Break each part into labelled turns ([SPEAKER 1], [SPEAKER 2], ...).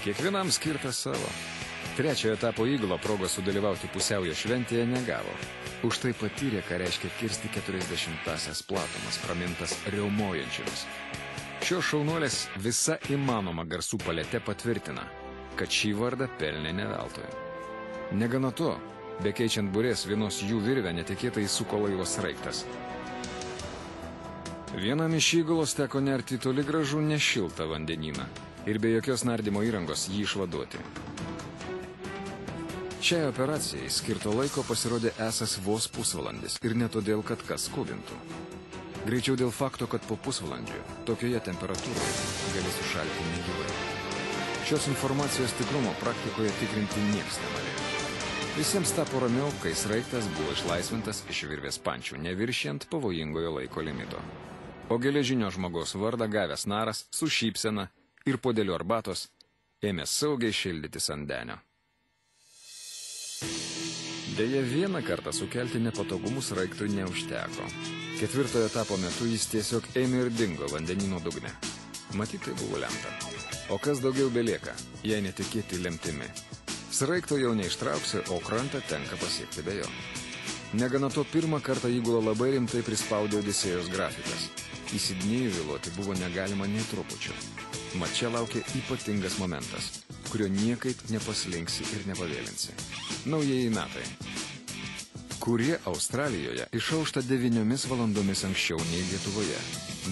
[SPEAKER 1] Kiekvienam skirtas savo. Trečiojo etapo įgula progos sudalyvauti pusiaujo šventėje negavo. Už tai patyrė, ką reiškia kirsti 40-asias platumas, pramintas riaumojančiomis. Šios šaunuolės visa įmanoma garsų palete patvirtina, kad šį vardą pelnė ne veltui. Negana to, bekeičiant burės vienos jų virvę netikėtai įsuko laivo sraigtas. Vienam iš įgulos teko nerti toli gražu nešiltą vandenyną ir be jokios nardymo įrangos jį išvaduoti. Šiai operacijai skirto laiko pasirodė esas vos pusvalandis ir ne todėl, kad kas skubintų. Greičiau dėl fakto, kad po pusvalandžio tokioje temperatūroje gali sušalti negyvai. Šios informacijos tikrumo praktikoje tikrinti nieks nenorėjo. Visiems tapo ramiau, kai sraigtas buvo išlaisvintas iš virvės pančių, neviršijant pavojingojo laiko limito. O geležinio žmogaus vardą gavęs naras su šypsena ir puodeliu arbatos ėmė saugiai šildytis ant denio. Deja, vieną kartą sukelti nepatogumus sraigtui neužteko. Ketvirtojo etapo metu jis tiesiog ėmė ir dingo vandenino dugne. Matyt, tai buvo lemta. O kas daugiau belieka, jei netikėti lemtimi. Sraigto jau neištrauksi, o krantą tenka pasiekti be jo. Negana to, pirmą kartą įgulą labai rimtai prispaudė Odisėjos grafikas. Į Sidnėjų vėluoti buvo negalima nei trupučiu. Mat čia laukia ypatingas momentas, kurio niekaip nepaslinksi ir nepavėlinsi. Naujieji metai, kurie Australijoje išaušta 9 valandomis anksčiau nei Lietuvoje.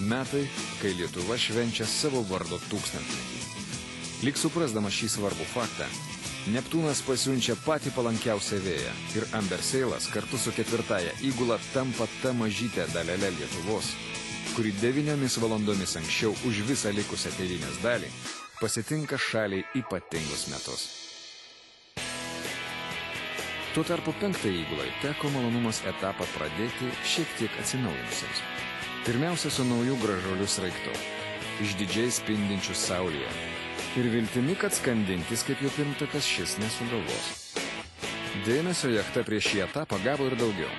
[SPEAKER 1] Metai, kai Lietuva švenčia savo vardo 1000-metį. Lyg suprasdama šį svarbų faktą, Neptūnas pasiunčia patį palankiausią vėją ir Amberseilas kartu su 4-ąja įgula tampa ta mažytė dalelė Lietuvos, kuri 9 valandomis anksčiau už visą likusią tėvynės dalį pasitinka šaliai ypatingus metus. Tuo tarpu 5-ai įgulai teko malonumas etapą pradėti šiek tiek atsinaujinusiems. Pirmiausia, su naujų gražuolių sraigtu, išdidžiai spindinčių saulėje ir viltimi, kad skandintis kaip jo pirmtakas šis nesugalvos. Dėmesio jachta prieš šį etapą gavo ir daugiau.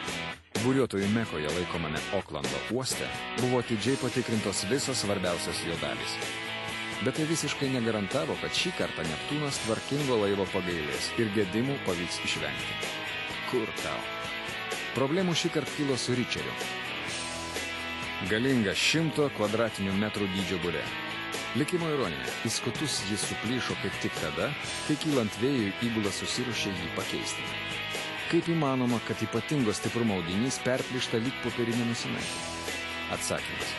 [SPEAKER 1] Buriuotojų Mekoje laikomame Oklando uoste buvo atidžiai patikrintos visos svarbiausios jo dalys. Bet tai visiškai negarantavo, kad šį kartą Neptūnas tvarkingo laivo pagailės ir gedimų pavyks išvengti. Kur tau? Problemų šį kartą kilo su Ričeriu. Galinga 100 kvadratinių metrų dydžio burė. Likimo ironija, į skotus jis suplyšo kaip tik tada, kai kylant vėjui įgula susiruošė jį pakeisti. Kaip įmanoma, kad ypatingo stiprumo audinys perplyšta lyg popierinė nusimenkė? Atsakymas.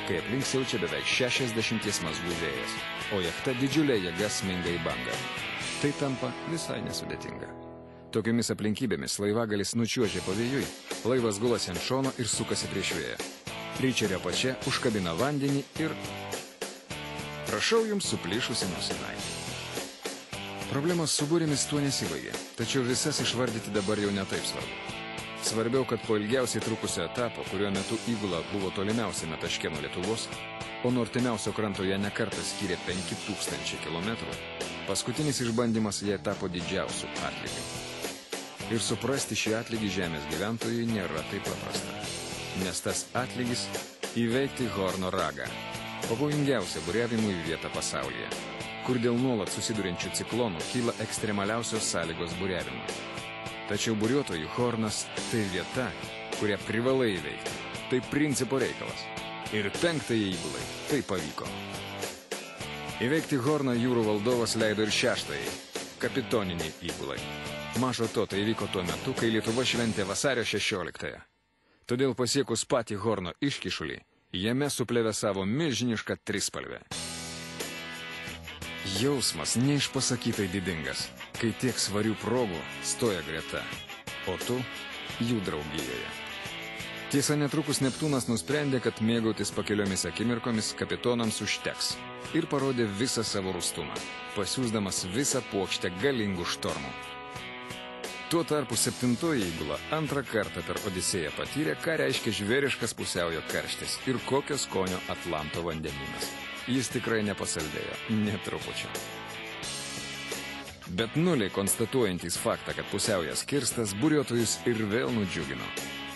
[SPEAKER 1] Kai aplink siaučia beveik 60 mazgų vėjas, o jachta didžiulė jėga sminga į bangą. Tai tampa visai nesudėtinga. Tokiomis aplinkybėmis laivagalis nučiuožė pavėjui, laivas gulasi ant šono ir sukasi prieš vėją. Ričerio apačia užkabina vandenį ir... Prašau jums suplyšusi nosinaitį. Problemos su burėmis tuo nesibaigė, tačiau visas išvardyti dabar jau netaip svarbu. Svarbiau, kad po ilgiausiai trukusio etapo, kurio metu įgula buvo tolimiausiame taške nuo Lietuvos, o nuo artimiausio kranto ją nekartą skyrė 5000 kilometrų, paskutinis išbandymas jai tapo didžiausiu atlygiu. Ir suprasti šį atlygį žemės gyventojui nėra taip paprasta. Nes tas atlygis įveikti Horno ragą, pavojingiausia buriavimui vietą pasaulyje, kur dėl nuolat susidurinčių ciklonų kyla ekstremaliausios sąlygos buriavimui. Tačiau buriuotojų Hornas tai vieta, kurią privalai įveikti. Tai principo reikalas. Ir 5-ai įgulai tai pavyko. Įveikti Horną jūrų valdovas leido ir 6-ai, kapitoniniai įgulai. Mažo to tai įvyko tuo metu, kai Lietuva šventė vasario 16-ąją. Todėl pasiekus patį Horno iškišulį, jame suplevėsavo milžinišką trispalvę. Jausmas neišpasakytai didingas, kai tiek svarių progų stoja greta, o tu jų draugijoje. Tiesa, netrukus Neptūnas nusprendė, kad mėgautis pakiliomis akimirkomis kapitonams užteks ir parodė visą savo rūstumą, pasiųsdamas visą puokštę galingų štormų. Tuo tarpu 7-oji įgula antrą kartą per Odisėją patyrė, ką reiškia žvėriškas pusiaujo karštis ir kokio skonio Atlanto vandenynas. Jis tikrai nepasaldėjo, netrupučio. Bet nuliai konstatuojantys faktą, kad pusiaujas kirstas, buriuotojus ir vėl nudžiugino.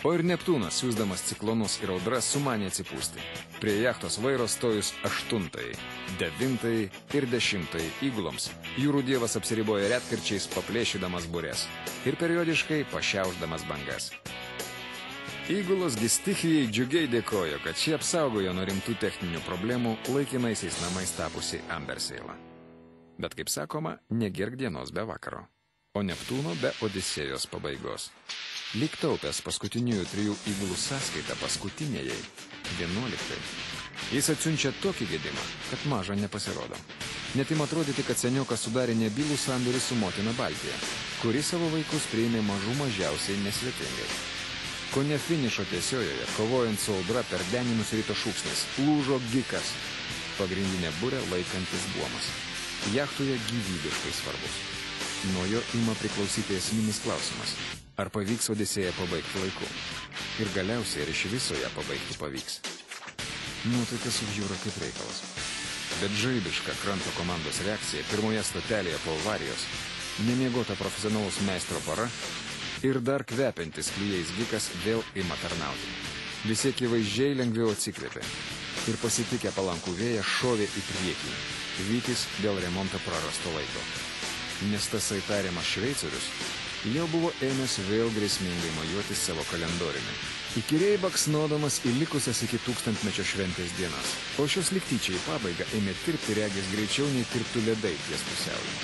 [SPEAKER 1] O ir Neptūnas, siųsdamas ciklonus ir audras, sumanė atsipūsti. Prie jachtos vairo stojus 8-ai, 9-ai ir 10-ai įguloms Jūrų dievas apsiriboja retkarčiais paplėšydamas burės ir periodiškai pašiaušdamas bangas. Įgulos stichijai džiugiai dėkojo, kad šie apsaugojo nuo rimtų techninių problemų laikinaisiais namais tapusi Amberseilą. Bet, kaip sakoma, negerk dienos be vakaro, o Neptūno be Odisėjos pabaigos. Lyg taupęs paskutiniųjų 3 įgulų sąskaitą paskutinėjai, 11. Jis atsiunčia tokį gedimą, kad maža nepasirodo. Net im atrodyti, kad seniokas sudarė nebylų sandorį su motina Baltija, kuri savo vaikus priėmė mažiausiai nesvetingai. Kone finišo tiesiojoje, kovojant su audra per deninus ryto šūksnis, lūžo Gikas, pagrindinė burė laikantis buomas. Jachtoje gyvybiškai svarbus. Nuo jo ima priklausyti esminis klausimas, ar pavyks Odisėją pabaigti laiku. Ir galiausiai ir iš viso ją pabaigti pavyks. Nuotaika subjūra kaip reikalas. Bet žaibiška kranto komandos reakcija pirmoje stotelėje po avarijos, nemiegota profesionalaus meistro para ir dar kvepiantis klijais Gikas vėl ima tarnauti. Visi akivaizdžiai lengviau atsikvėpė ir pasitikę palankų vėją šovė į priekį, vytis dėl remonto prarasto laiko. Nes tasai tariamas šveicorius jau buvo ėmęs vėl grėsmingai mojuoti savo kalendoriumi, įkyriai baksnodamas į likusias iki 1000-mečio šventės dienas, o šios liktyčiai į pabaigą ėmė tirpti regis greičiau nei tirptų ledai ties pusiauju.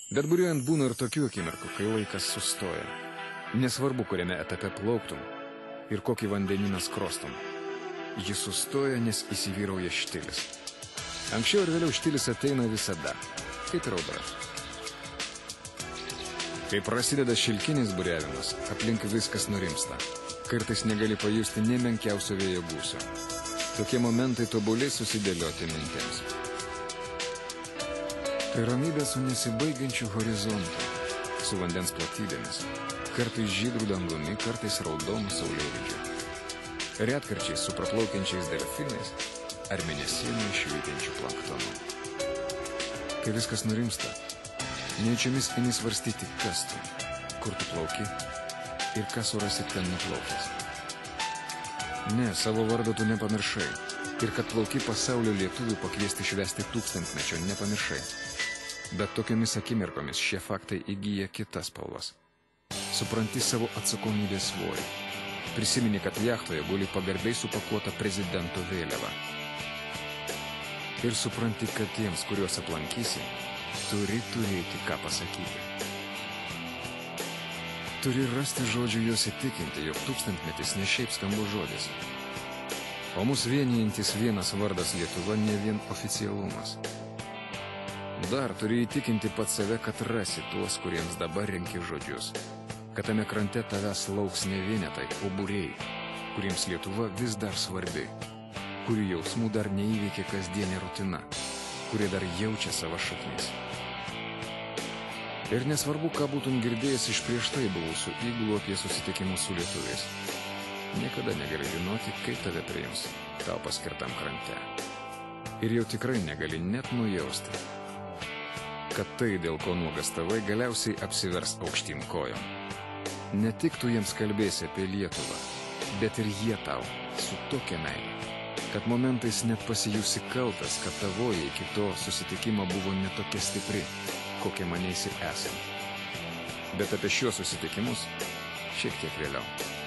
[SPEAKER 1] Bet buriuojant būna ir tokių akimirkų, kai laikas sustoja. Nesvarbu, kuriame etape plauktum ir kokį vandenyną skrostum. Jis sustoja, nes įsivyrauja štilis. Anksčiau ir vėliau štilis ateina visada, kaip ir audra. Kai prasideda šilkinis buriavimas, aplink viskas nurimsta. Kartais negali pajusti nė menkiausio vėjo gūsio. Tokie momentai tobuliai susidėlioti mintims. Tai ramybė su nesibaigiančiu horizontu, su vandens platybėmis, kartais žydrų dangumi, kartais raudonų saulėlydžių. Retkarčiais su praplaukiančiais delfinais ar mėnesinių švytinčių planktonų. Kai viskas nurimsta, nejučiomis ėmė svarstyti, kas tu, kur tu plauki ir ką surasi ten nuplaukęs. Ne, savo vardo tu nepamiršai ir kad plauki pasaulio lietuvių pakviesti švęsti 1000-mečio nepamiršai. Bet tokiamis akimirkomis šie faktai įgyja kitas spalvas. Supranti savo atsakomybės svorį. Prisimeni, kad jachtoje guli pagarbiai supakuota prezidento vėliava. Ir supranti, kad tiems, kuriuos aplankysi, turi turėti ką pasakyti. Turi rasti žodžių juos įtikinti, jog 1000-metis ne šiaip skambus žodis. O mus vienijantis vienas vardas Lietuva ne vien oficialumas. Dar turi įtikinti pat save, kad rasi tuos, kuriems dabar renki žodžius. Kad tame krante tavęs lauks ne vienetai, o būriai, kuriems Lietuva vis dar svarbi, kurių jausmų dar neįveikia kasdienė rutina, kurie dar jaučia savo šaknis. Ir nesvarbu, ką būtum girdėjęs iš prieš tai buvusių įgulų apie susitikimus su lietuviais. Niekada negali žinoti, kaip tave priims tau paskirtam krante. Ir jau tikrai negali net nujausti, kad tai, dėl ko nuogastavai, galiausiai apsivers aukštyn kojom. Ne tik tu jiems kalbėsi apie Lietuvą, bet ir jie tau su tokia meile, kad momentais net pasijusi kaltas, kad tavoji iki to susitikimo buvo netokia stipri, kokia manėsi esant. Bet apie šiuos susitikimus šiek tiek vėliau.